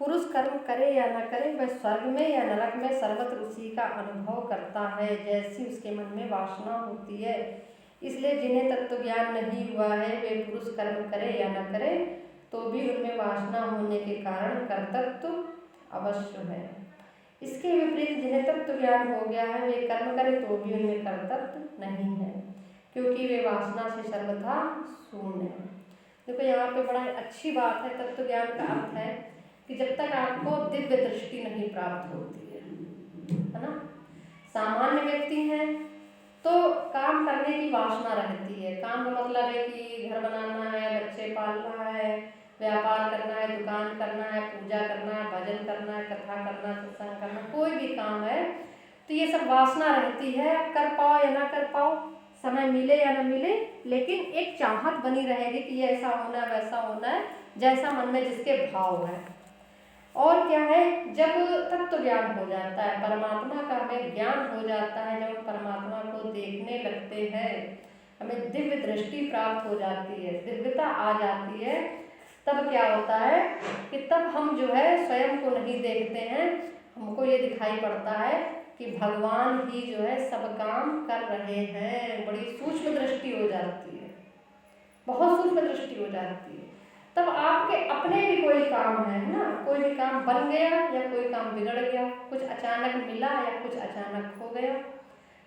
पुरुष कर्म करे या न करे, वह स्वर्ग में या नरक में सर्वत्र उसी का अनुभव करता है, जैसी उसके मन में वासना होती है। इसलिए जिन्हें तत्व ज्ञान नहीं हुआ है, वे पुरुष कर्म करे या न करे तो भी उनमें वासना होने के कारण कर्तृत्व अवश्य है। इसके विपरीत जिन्हें तत्व ज्ञान हो गया है, वे कर्म करे तो भी उनमें कर्तृत्व नहीं है, क्योंकि वे वासना से सर्वथा शून्य है। देखो यहाँ पे बड़ा अच्छी बात है। तत्व ज्ञान का अर्थ है कि जब तक आपको दिव्य दृष्टि नहीं प्राप्त होती है ना। सामान्य व्यक्ति हैं तो काम करने की वासना रहती है। काम का मतलब है कि घर बनाना है, बच्चे पालना है, व्यापार करना है, दुकान करना है, पूजा करना है, भजन करना है, कथा करना, सत्संग करना, कोई भी काम है तो ये सब वासना रहती है। कर पाओ या ना कर पाओ, समय मिले या ना मिले, लेकिन एक चाहत बनी रहेगी कि ये ऐसा होना है, वैसा होना है, जैसा मन में जिसके भाव है। और क्या है, जब तत्व ज्ञान हो जाता है, परमात्मा का हमें ज्ञान हो जाता है, जब हम परमात्मा को देखने लगते हैं, हमें दिव्य दृष्टि प्राप्त हो जाती है, दिव्यता आ जाती है, तब क्या होता है कि तब हम जो है स्वयं को नहीं देखते हैं। हमको ये दिखाई पड़ता है कि भगवान ही जो है सब काम कर रहे हैं। बड़ी सूक्ष्म दृष्टि हो जाती है, बहुत सूक्ष्म दृष्टि हो जाती है। तब आपके अपने भी कोई काम है ना, कोई भी काम बन गया या कोई काम बिगड़ गया, कुछ अचानक मिला या कुछ अचानक हो गया,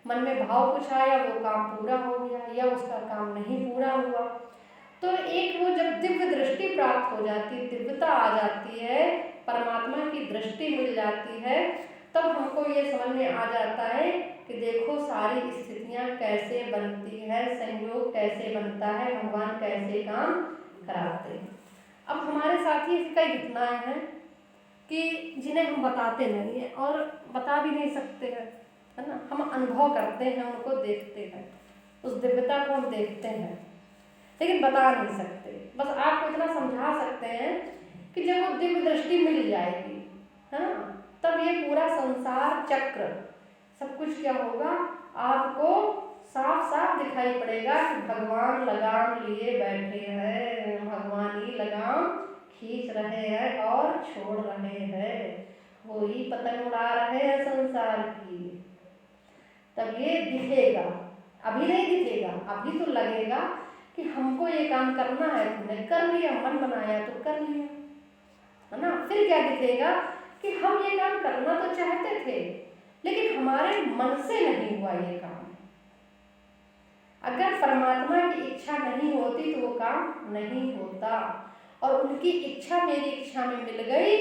मन में भाव कुछ आया, वो काम पूरा हो गया या उसका काम नहीं पूरा हुआ, तो एक वो जब दिव्य दृष्टि प्राप्त हो जाती है, दिव्यता आ जाती है, परमात्मा की दृष्टि मिल जाती है, तब हमको ये समझ में आ जाता है कि देखो सारी स्थितियाँ कैसे बनती है, संयोग कैसे बनता है, भगवान कैसे काम कराते हैं। अब हमारे साथ ही ऐसी कई घटनाएं हैं कि जिन्हें हम बताते नहीं हैं और बता भी नहीं सकते हैं, है ना। हम अनुभव करते हैं, उनको देखते हैं, उस दिव्यता को हम देखते हैं, लेकिन बता नहीं सकते। बस आपको इतना समझा सकते हैं कि जब वो दिव्य दृष्टि मिल जाएगी, है ना, तब ये पूरा संसार चक्र सब कुछ क्या होगा, आपको साफ साफ दिखाई पड़ेगा कि भगवान लगाम लिए बैठे हैं, भगवान ही लगाम खींच रहे हैं और छोड़ रहे हैं, वो ही पतंग उड़ा रहे हैं संसार की। तब ये दिखेगा, अभी नहीं दिखेगा, अभी तो लगेगा कि हमको ये काम करना है, तुमने कर लिया, मन बनाया तो कर लिया, है ना। फिर क्या दिखेगा कि हम ये काम करना तो चाहते थे, लेकिन हमारे मन से नहीं हुआ ये काम। अगर परमात्मा की इच्छा नहीं होती तो वो काम नहीं होता, और उनकी इच्छा मेरी इच्छा में मिल गई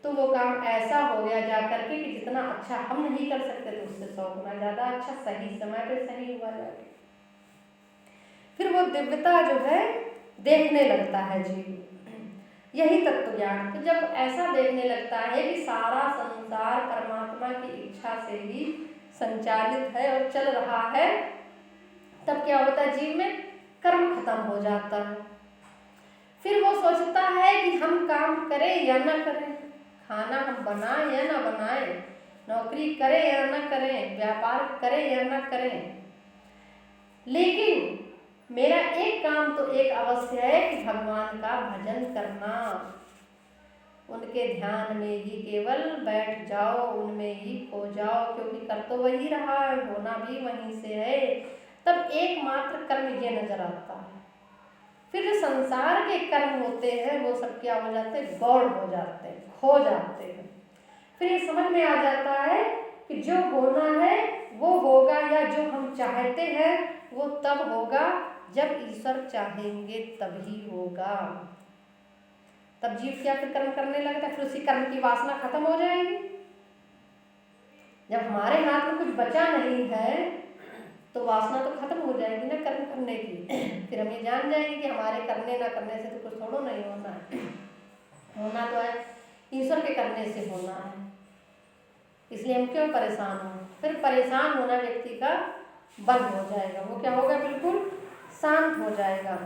तो वो काम ऐसा हो गया जाकर के कि जितना अच्छा हम नहीं कर सकते तो उससे 100 गुना ज़्यादा अच्छा सही समय पे सही हुआ जाके। फिर वो दिव्यता जो है देखने लगता है जीव, यही तत्व ज्ञान। तो जब ऐसा देखने लगता है कि सारा संसार परमात्मा की इच्छा से ही संचालित है और चल रहा है, तब क्या होता है, जीव में कर्म खत्म हो जाता है। फिर वो सोचता है कि हम काम करें या ना करें, खाना हम बनाएं या ना बनाएं, नौकरी करें या ना करें, व्यापार करें या ना करें, लेकिन मेरा एक काम तो एक अवश्य है कि भगवान का भजन करना, उनके ध्यान में ही केवल बैठ जाओ, उनमें ही खो जाओ, क्योंकि कर तो वही रहा है, होना भी वहीं से है। तब एकमात्र कर्म ये नजर आता है। फिर जो संसार के कर्म होते हैं वो सब क्या हो जाते हैं, गौड़ हो जाते हैं, खो जाते हैं। फिर ये समझ में आ जाता है कि जो होना है वो होगा, या जो हम चाहते हैं वो तब होगा जब ईश्वर चाहेंगे तभी होगा। तब जीव क्या फिर कर्म करने लगता है, फिर उसी कर्म की वासना खत्म हो जाएगी। जब हमारे हाथ में कुछ बचा नहीं है तो वासना तो खत्म हो जाएगी ना कर्म करने की। फिर हम ये जान जाएंगे कि हमारे करने ना करने से तो कुछ थोड़ा नहीं होना है, होना तो है ईश्वर के करने से होना है। इसलिए हम क्यों परेशान हो। फिर परेशान होना व्यक्ति का बंद हो जाएगा, वो क्या होगा, बिल्कुल शांत हो जाएगा।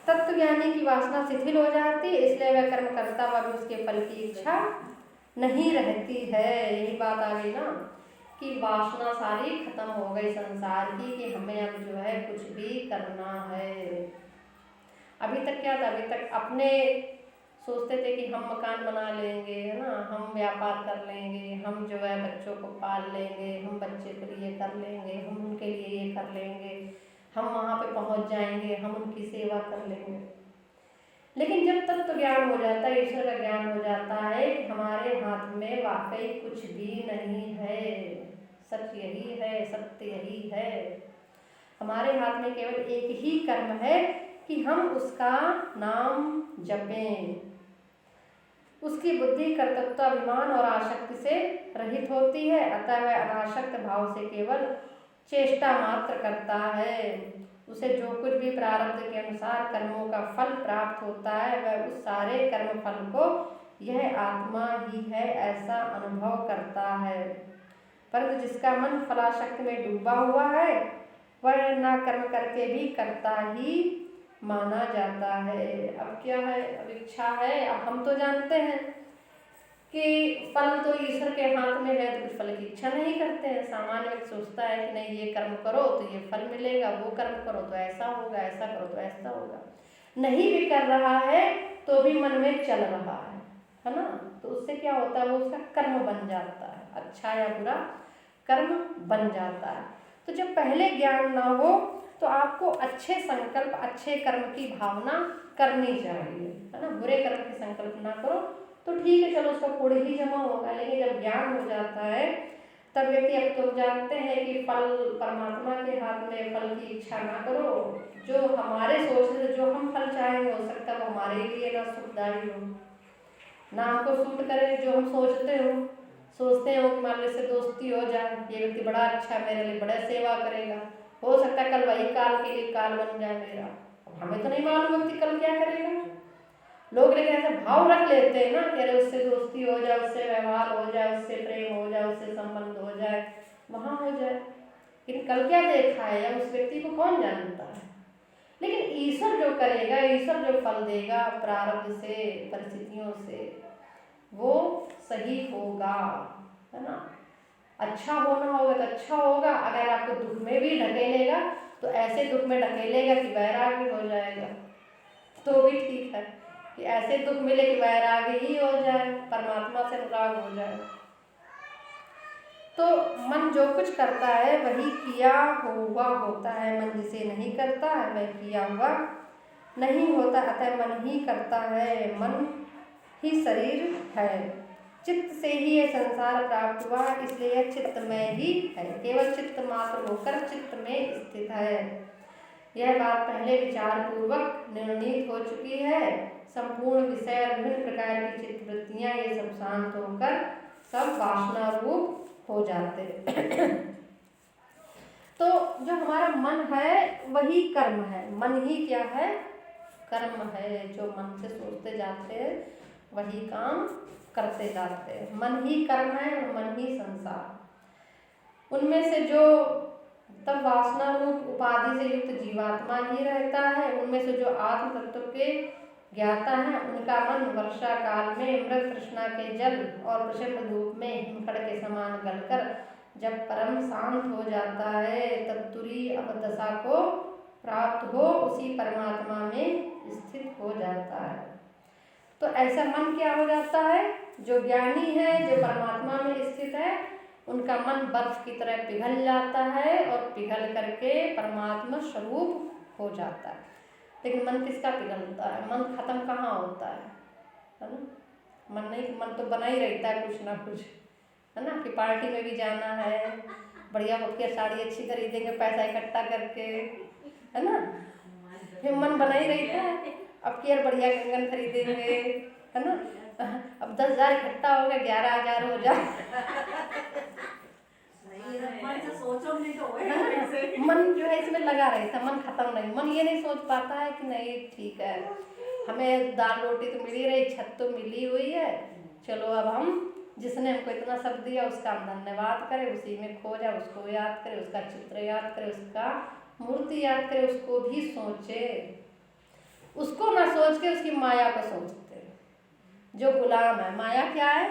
तत्वज्ञानी की वासना शिथिल हो जाती है, इसलिए वह कर्म करता हुआ भी उसके फल की इच्छा नहीं रहती है। यही बात आ गई ना कि वासना सारी खत्म हो गई संसार की, कि हमें अब जो है कुछ भी करना है। अभी तक क्या था, अभी तक अपने सोचते थे कि हम मकान बना लेंगे, है ना, हम व्यापार कर लेंगे, हम जो है बच्चों को पाल लेंगे, हम बच्चे के लिए कर लेंगे, हम उनके लिए ये कर लेंगे, हम वहाँ पे पहुँच जाएंगे, हम उनकी सेवा कर लेंगे। लेकिन जब तत्व ज्ञान हो जाता है, ईश्वर का ज्ञान हो जाता है कि हमारे हाथ में वाकई कुछ भी नहीं है, सच यही है, सत्य यही है। हमारे हाथ में केवल एक ही कर्म है कि हम उसका नाम जपें। उसकी बुद्धि कर्तृत्व, अभिमान और आसक्ति से रहित होती है, अतः वह अनासक्त भाव से केवल चेष्टा मात्र करता है। उसे जो कुछ भी प्रारब्ध के अनुसार कर्मों का फल प्राप्त होता है, वह उस सारे कर्म फल को यह आत्मा ही है ऐसा अनुभव करता है। परंतु जिसका मन फलाशक्ति में डूबा हुआ है, वह न कर्म करके भी करता ही माना जाता है। अब क्या है, अब इच्छा है। अब हम तो जानते हैं कि फल तो ईश्वर के हाथ में है, तो कुछ फल की इच्छा नहीं करते हैं। सामान्य व्यक्ति सोचता है कि नहीं, ये कर्म करो तो ये फल मिलेगा, वो कर्म करो तो ऐसा होगा, ऐसा करो तो ऐसा होगा। नहीं भी कर रहा है तो भी मन में चल रहा है ना। तो उससे क्या होता है, वो उसका कर्म बन जाता है, अच्छा या बुरा कर्म बन जाता है। तो जब पहले ज्ञान ना हो तो आपको अच्छे संकल्प, अच्छे कर्म की भावना करनी चाहिए, है ना। बुरे कर्म के संकल्प ना करो तो ठीक है, चलो उसका पुण्य ही जमा होगा। लेकिन जब ज्ञान हो जाता है तब व्यक्ति, अब तुम जानते हैं कि फल परमात्मा के हाथ में, फल की इच्छा ना करो। जो हमारे सोचने से जो हम फल चाहेंगे, हो सकता है वो हमारे लिए ना सुखदायी हो, ना हमको सूट करे। जो हम सोचते हो कि मान लो इससे दोस्ती हो जाए, ये व्यक्ति बड़ा अच्छा है, मेरे लिए बड़ा सेवा करेगा, हो सकता है कल वही काल के लिए काल बन जाए मेरा। हमें तो नहीं मालूम व्यक्ति कल क्या करेगा। लोग लेकिन ऐसा भाव रख लेते हैं ना कि अरे उससे दोस्ती हो जाए, उससे व्यवहार हो जाए, उससे प्रेम हो जाए, उससे संबंध हो जाए, वहाँ हो जाए। लेकिन कल क्या देखा है या उस व्यक्ति को कौन जानता है। लेकिन ईश्वर जो करेगा, ईश्वर जो फल देगा प्रारब्ध से, परिस्थितियों से, वो सही होगा, है ना। अच्छा होना होगा तो अच्छा होगा। अगर आपको दुख में भी ढकेलेगा तो ऐसे दुख में ढकेलेगा कि वैराग्य हो जाएगा, तो भी ठीक है कि ऐसे दुख मिले कि वैराग्य ही हो जाए, परमात्मा से अनुराग हो जाए। तो मन जो कुछ करता है वही किया हुआ होता है। मन जिसे नहीं करता है वह किया हुआ नहीं होता, अतः मन ही करता है, मन ही शरीर है। चित्त से ही यह संसार प्राप्त हुआ, इसलिए यह चित्तमय ही है, केवल चित्त मात्र होकर चित्त में स्थित है। यह बात पहले विचार पूर्वक निर्णीत हो चुकी है। संपूर्ण विषय और विभिन्न प्रकार की चित्त वृत्तियां ये सब शांत होकर सब वासना रूप हो जाते। तो जो हमारा मन है वही कर्म है। मन ही क्या है, कर्म है। जो मन से सोचते जाते हैं वही काम करते जाते हैं। मन ही कर्म है और मन ही संसार। उनमें से जो तब वासना रूप उपाधि से युक्त जीवात्मा ही रहता है। उनमें से जो आत्म तत्व के ज्ञाता है, उनका मन वर्षा काल में मृग तृष्णा के जल और प्रचंड धूप में हिमखंड के समान गलकर जब परम शांत हो जाता है, तब तुरी अपदशा को प्राप्त हो उसी परमात्मा में स्थित हो जाता है। तो ऐसा मन क्या हो जाता है, जो ज्ञानी है, जो परमात्मा में स्थित है, उनका मन बर्फ की तरह पिघल जाता है और पिघल करके परमात्मा स्वरूप हो जाता है। लेकिन मन किसका पिघलता है, मन खत्म कहाँ होता है ना। मन नहीं, मन तो बना ही रहता है कुछ ना कुछ, है ना। कि पार्टी में भी जाना है, बढ़िया बढ़िया साड़ी अच्छी खरीदेंगे पैसा इकट्ठा करके, है ना, फिर मन बना ही रहता है। अब की यार बढ़िया कंगन खरीदेंगे, है ना। अब 10,000 इकट्ठा हो गया, 11,000 हो जाए। मन जो है इसमें लगा रहता है, मन खत्म नहीं। मन ये नहीं सोच पाता है कि नहीं ठीक है, हमें दाल रोटी तो मिली रही, छत तो मिली हुई है, चलो अब हम जिसने हमको इतना सब दिया उसका हम धन्यवाद करें, उसी में खो जाए, उसको याद करें, उसका चित्र याद करें, उसका मूर्ति याद करें, उसको भी सोचे। उसको ना सोच के उसकी माया को सोचते हैं, जो गुलाम है। माया क्या है,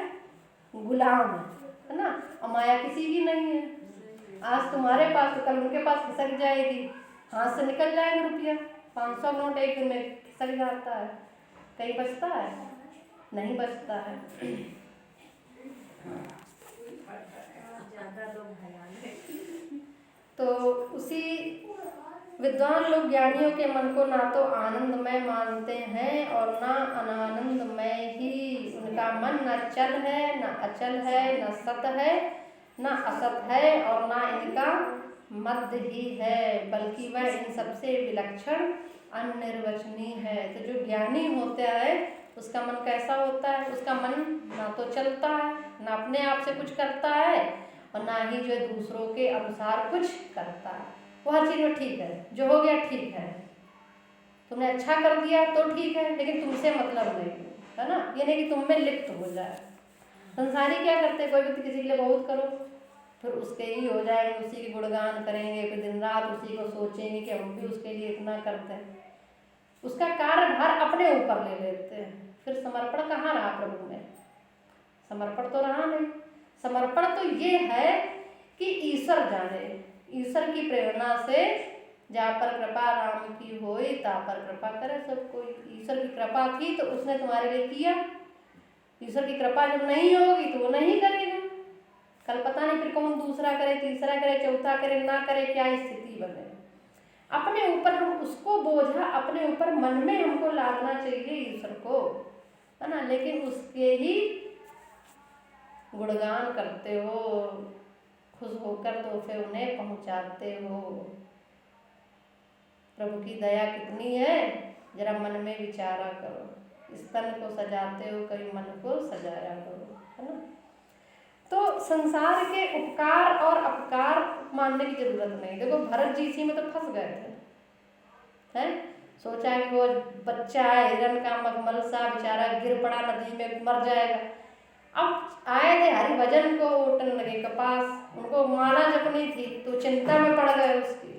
गुलाम है ना। और माया किसी की नहीं है। आज तुम्हारे पास तो कल उनके पास खिसक जाएगी, हाथ से निकल जाएगा रुपया। 500 नोट एक दिन में खिसक जाता है, कहीं बचता है, नहीं बचता है। तो उसी विद्वान लोग ज्ञानियों के मन को ना तो आनंदमय मानते हैं और ना अनानंदमय ही। उनका मन न चल है, न अचल है, न सत है, न असत है और ना इनका मध्य ही है, बल्कि वह इन सबसे विलक्षण अनिर्वचनीय है। तो जो ज्ञानी होता है उसका मन कैसा होता है? उसका मन ना तो चलता है, ना अपने आप से कुछ करता है और ना ही जो दूसरों के अनुसार कुछ करता है। वो हर चीज़ में ठीक है, जो हो गया ठीक है, तुमने अच्छा कर दिया तो ठीक है, लेकिन तुमसे मतलब नहीं है ना। ये नहीं कि तुम में लिप्त हो जाए। संसारी क्या करते हैं, कोई व्यक्ति किसी के लिए बहुत करो फिर उसके ही हो जाएंगे, उसी के गुणगान करेंगे, फिर दिन रात उसी को सोचेंगे कि हम भी उसके लिए इतना करते हैं, उसका कार्य भार अपने ऊपर ले लेते हैं। फिर समर्पण कहाँ रहा प्रभु में? समर्पण तो रहा नहीं। समर्पण तो ये है कि ईश्वर जाने, ईश्वर की प्रेरणा से जा पर कृपा राम की होई ता पर कृपा करे सब कोई। ईश्वर की कृपा थी तो उसने तुम्हारे लिए किया, ईश्वर की कृपा जब नहीं होगी तो वो नहीं करेगा। कल पता नहीं फिर कौन दूसरा करे, तीसरा करे, चौथा करे, ना करे, क्या स्थिति बने। अपने ऊपर हम उसको बोझा अपने ऊपर मन में हमको लादना चाहिए ईश्वर को, है ना। लेकिन उसके ही गुणगान करते हो, खुश होकर तोहफे उन्हें पहुंचाते हो। प्रभु की दया कितनी है जरा मन में विचारा करो। स्तन को सजाते हो कभी मन को सजाया करो, है ना। तो संसार के उपकार और अपकार मानने की जरूरत नहीं। देखो भरत जी इसी में तो फंस गए थे, हैं। सोचा कि वो बच्चा है हिरण का मखमल सा, बेचारा गिर पड़ा नदी में मर जाएगा। अब आए थे हरिभजन को उठन लगे कपास, उनको माला जपनी थी तो चिंता में पड़ गए उसकी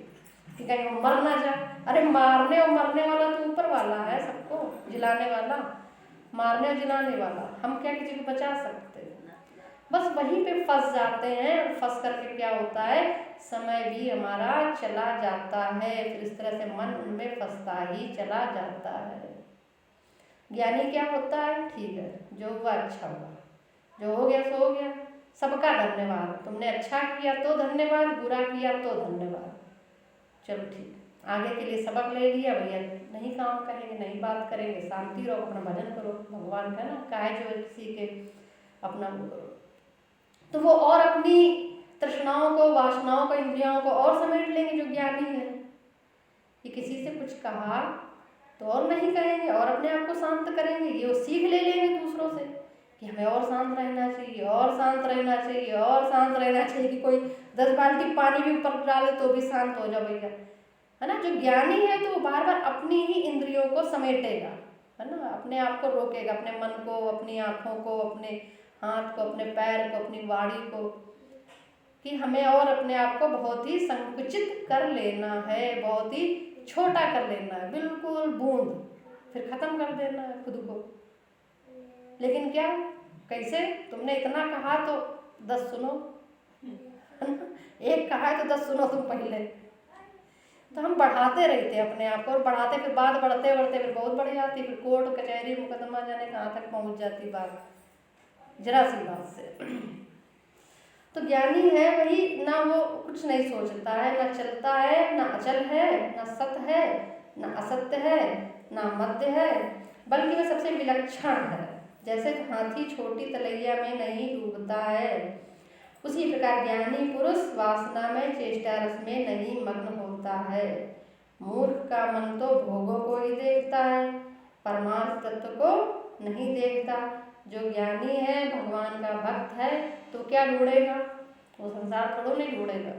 कि कहीं वो मर ना जाए। अरे मारने और मरने वाला तो ऊपर वाला है, सबको जिलाने वाला, मारने और जिलाने वाला। हम क्या किसी को बचा सकते हैं? बस वहीं पे फंस जाते हैं और फंस करके क्या होता है, समय भी हमारा चला जाता है। फिर इस तरह से मन उनमें फंसता ही चला जाता है। ज्ञानी क्या होता है, ठीक है जो हुआ अच्छा हुआ, जो हो गया सो हो गया, सबका धन्यवाद। तुमने अच्छा किया तो धन्यवाद, बुरा किया तो धन्यवाद, चलो ठीक, आगे के लिए सबक ले लिया भैया, नहीं काम करेंगे, नहीं बात करेंगे, शांति रहो, अपना भजन करो। भगवान का ना काहे जो किसी के अपना वो करो, तो वो और अपनी तृष्णाओं को, वासनाओं को, इंद्रियों को और समेट लेंगे जो ज्ञानी है। ये किसी से कुछ कहा तो और नहीं कहेंगे और अपने आप को शांत करेंगे। ये वो सीख ले लेंगे दूसरों से कि हमें और शांत रहना चाहिए, और शांत रहना चाहिए, और शांत रहना चाहिए, कि कोई 10 बाल्टी पानी भी ऊपर डाले तो भी शांत हो जाओ भैया, है ना। जो ज्ञानी है तो वो बार बार अपनी ही इंद्रियों को समेटेगा, है ना, अपने आप को रोकेगा, अपने मन को, अपनी आँखों को, अपने हाथ को, अपने पैर को, अपनी वाणी को, कि हमें और अपने आप को बहुत ही संकुचित कर लेना है, बहुत ही छोटा कर लेना है, बिल्कुल बूंद, फिर खत्म कर देना है खुद को। लेकिन क्या, कैसे? तुमने इतना कहा तो 10 सुनो, एक कहा है तो 10 सुनो तुम पहले। तो हम बढ़ाते रहते हैं अपने आप को, और बढ़ाते फिर बात बढ़ते बढ़ते फिर बहुत बढ़ जाती, फिर कोर्ट कचहरी मुकदमा जाने कहाँ तक पहुँच जाती बात, जरा सी बात से। तो ज्ञानी है वही ना, वो कुछ नहीं सोचता है, ना चलता है, ना अचल है, ना सत है, ना असत्य है, ना मध्य है, बल्कि वह सबसे विलक्षण है। जैसे हाथी छोटी तलैया में नहीं डूबता है, उसी प्रकार ज्ञानी पुरुष वासना में, चेष्टा रस में नहीं मग्न होता है। मूर्ख का मन तो भोगों को ही देखता है, परमार्थ तत्व को नहीं देखता। जो ज्ञानी है, भगवान का भक्त है, तो क्या ढूंढेगा? वो संसार थोड़ा नहीं ढूंढेगा,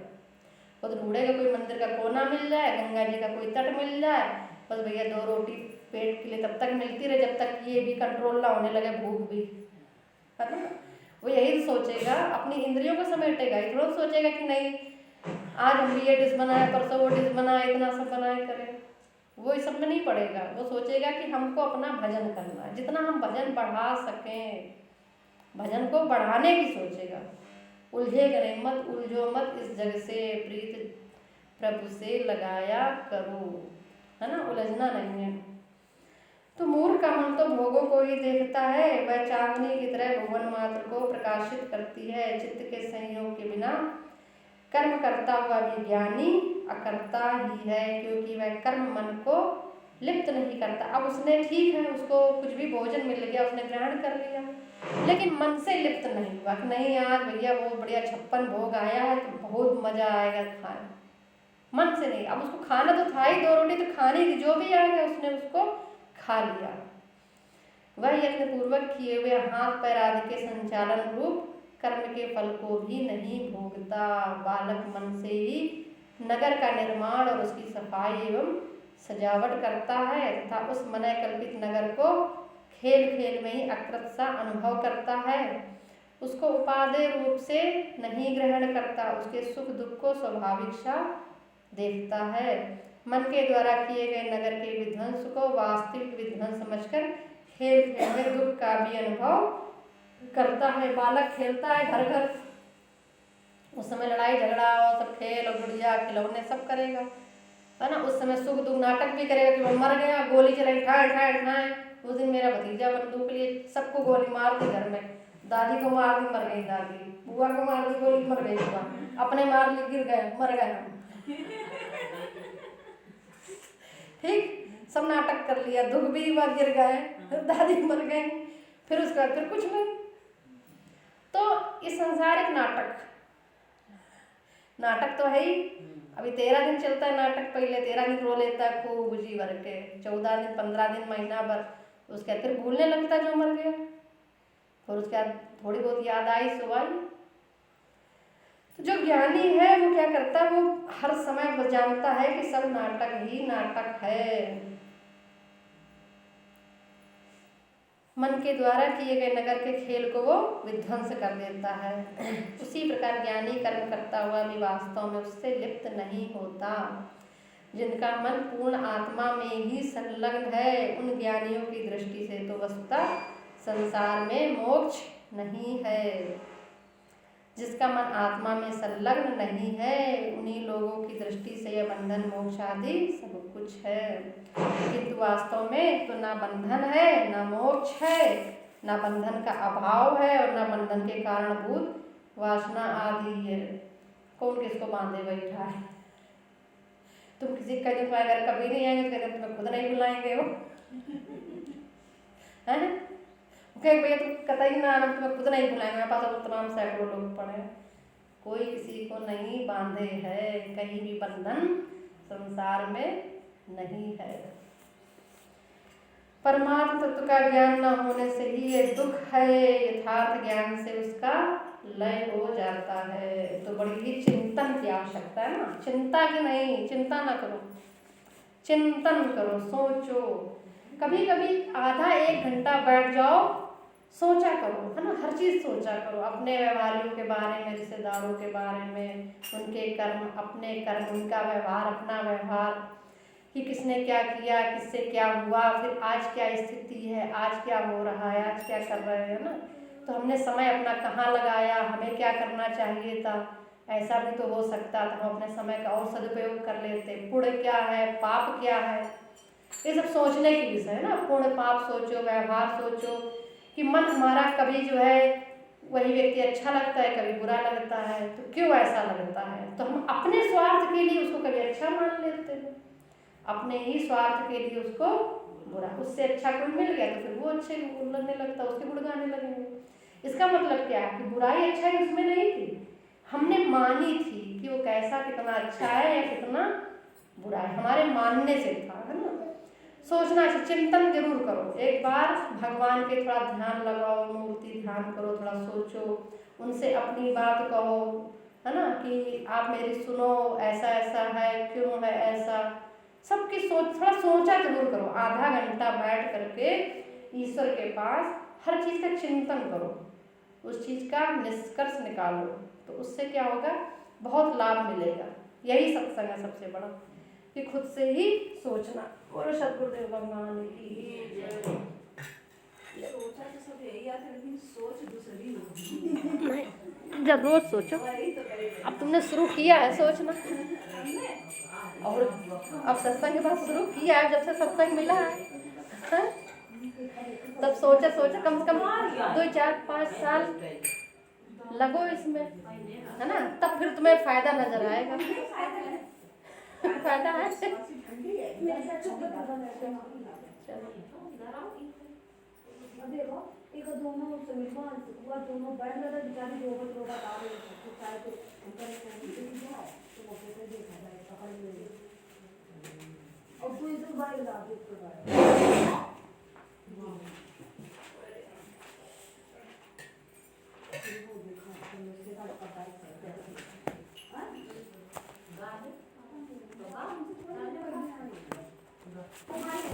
वो तो ढूंढेगा कोई मंदिर का कोना मिल जाए, गंगा जी का कोई तट मिल जाए, बस भैया 2 रोटी पेट के लिए तब तक मिलती रहे जब तक ये भी कंट्रोल ना होने लगे, भूख भी, है ना। वो यही सोचेगा, अपनी इंद्रियों को समेटेगा। ये थोड़ा सोचेगा कि नहीं आज हम ये डिश बनाए, परसों वो डिश बनाए, इतना सब बनाए करें, वो इस सब में नहीं पड़ेगा। वो सोचेगा कि हमको अपना भजन करना है, जितना हम भजन बढ़ा सकें, भजन को बढ़ाने की सोचेगा। उलझेगा नहीं, मत उलझो मत इस जग से, प्रीत प्रभु से लगाया करो, है ना, उलझना नहीं है। तो मूर्ख का मन तो भोगों को ही देखता है, वह चांदनी की तरह भुवन मात्र को प्रकाशित करती है। चित्त के संयोग के बिना कर्म करता हुआ भी ज्ञानी अकर्ता ही है, क्योंकि वह कर्म मन को लिप्त नहीं करता। अब उसने ठीक है, उसको कुछ भी भोजन मिल गया, उसने ग्रहण कर लिया, लेकिन मन से लिप्त नहीं हुआ कि नहीं आज भैया बहुत बढ़िया 56 भोग आया है तो बहुत मजा आएगा खाए, मन से नहीं। अब उसको खाना तो था ही, 2 रोटी तो खाने की, जो भी आ गया उसने उसको खा लिया। वह यत्न पूर्वक किए हुए हाथ पैर आदि के संचालन रूप कर्म के फल को भी नहीं भोगता। बालक मन से ही नगर का निर्माण और उसकी सफाई एवं सजावट करता है तथा उस मनय कल्पित नगर को खेल खेल में ही अकृत सा अनुभव करता है। उसको उपादेय रूप से नहीं ग्रहण करता, उसके सुख दुख को स्वाभाविक सा देखता है। मन के द्वारा किए गए नगर के विध्वंस को वास्तविक विध्वंस समझकर खेल खेल में दुख का भी अनुभव करता है। बालक खेलता है घर घर, उस समय लड़ाई झगड़ा और सब खेल और गुड़िया खिलौने सब करेगा, है ना। उस समय सुख दुख नाटक भी करेगा कि वो मर गया, गोली चलाई ठाए ठाए ठाए। उस दिन मेरा भतीजा बंदूक लिए सबको गोली मार दी, घर में दादी को मार दी, मर गई दादी, बुआ को मार दी, गोली मर गई बुआ, अपने मार ली, गिर गए, मर गए हम। ठीक, सब नाटक कर लिया, दुख भी हुआ, गिर गए, दादी मर गई, फिर उसके बाद फिर कुछ नहीं। तो इस संसार एक नाटक तो है ही। अभी 13 दिन चलता है नाटक, पहले 13 दिन रो लेता है खूब जी भर के, 14 दिन 15 दिन महीना भर, उसके बाद फिर भूलने लगता जो मर गया, और उसके बाद थोड़ी बहुत याद आई सो आई। तो जो ज्ञानी है वो क्या करता है, वो हर समय जानता है कि सब नाटक ही नाटक है। मन के द्वारा किए गए नगर के खेल को वो विध्वंस कर देता है। उसी प्रकार ज्ञानी कर्म करता हुआ भी वास्तव में उससे लिप्त नहीं होता। जिनका मन पूर्ण आत्मा में ही संलग्न है, उन ज्ञानियों की दृष्टि से तो वस्तुतः संसार में मोक्ष नहीं है। जिसका मन आत्मा में संलग्न नहीं है, उन्हीं लोगों की दृष्टि से यह बंधन मोक्ष आदि सब कुछ है, किंतु वास्तव में तो ना बंधन है ना मोक्ष है, ना बंधन का अभाव है और ना बंधन के कारणभूत वासना आदि है। कौन किसको बांधे बैठा है? तुम किसी का दिन अगर कभी नहीं आएंगे तो तुम्हें खुद नहीं बुलाएंगे वो, है भैया तुम कतई ना आना, तुम्हें खुद नहीं बुलाएंगे, मेरे पास अब तमाम सैकड़ों लोग पड़े। कोई किसी को नहीं बांधे है, कहीं भी बंधन संसार में नहीं है। परमात्म तत्व का ज्ञान न होने से ही ये दुख है, यथार्थ ज्ञान से उसका लय हो जाता है। तो बड़ी ही चिंतन की आवश्यकता है ना, चिंता की नहीं, चिंता ना करो, चिंतन करो, सोचो। कभी कभी आधा 1 घंटा बैठ जाओ, सोचा करो, है ना, हर चीज़ सोचा करो, अपने व्यवहारियों के बारे में, रिश्तेदारों के बारे में, उनके कर्म, अपने कर्म, उनका व्यवहार, अपना व्यवहार, कि किसने क्या किया, किससे क्या हुआ, फिर आज क्या स्थिति है, आज क्या हो रहा है, आज क्या कर रहे हैं ना। तो हमने समय अपना कहाँ लगाया, हमें क्या करना चाहिए था, ऐसा भी तो हो सकता था हम अपने समय का और सदुपयोग कर लेते। पुण्य क्या है, पाप क्या है, ये सब सोचने की विषय है ना। पुण्य पाप सोचो, व्यवहार सोचो, कि मन हमारा कभी जो है वही व्यक्ति अच्छा लगता है, कभी बुरा लगता है, तो क्यों ऐसा लगता है? तो हम अपने स्वार्थ के लिए उसको कभी अच्छा मान लेते हैं, अपने ही स्वार्थ के लिए उसको बुरा। उससे अच्छा कोई मिल गया तो फिर वो अच्छे लगने लगता, उसके गुण गाने लगेंगे। इसका मतलब क्या है कि बुराई अच्छाई उसमें नहीं थी, हमने मानी थी कि वो कैसा, कितना अच्छा है या कितना बुरा है, हमारे मानने से था, है ना। सोचना, चिंतन जरूर करो। एक बार भगवान के थोड़ा ध्यान लगाओ, मूर्ति ध्यान करो, थोड़ा सोचो, उनसे अपनी बात कहो, है ना, कि आप मेरी सुनो, ऐसा ऐसा है, क्यों है ऐसा, सबकी सोच, थोड़ा सोचा जरूर करो। आधा घंटा बैठ करके ईश्वर के पास हर चीज़ का चिंतन करो, उस चीज़ का निष्कर्ष निकालो, तो उससे क्या होगा, बहुत लाभ मिलेगा। यही सत्संग है सबसे बड़ा, कि खुद से ही सोचना। और सतगुरुदेव भगवान की सोचा तो सब यही आता है, लेकिन सोच दूसरी होती। जब रोज सोचो, अब तुमने शुरू किया है सोचना, और अब सत्संग के बाद शुरू किया है, जब से सत्संग मिला है, तब सोचा सोचा कम से कम 2 4 5 साल लगो इसमें, है ना, तब फिर तुम्हें फायदा नजर आएगा। फायदा है। चलो एक दोनों समीमान हुआ, दोनों बैठ गए बेचारी, रोबत रोबत आ रही है, तो चाहे तो उनका जाओ तो वो कैसे देखा जाए, पकड़ ले। और तू इधर बाहर ला दे तो बाहर वो देखा तो मुझसे का पता है हां गाने तो हमसे थोड़ा नहीं आ रही है।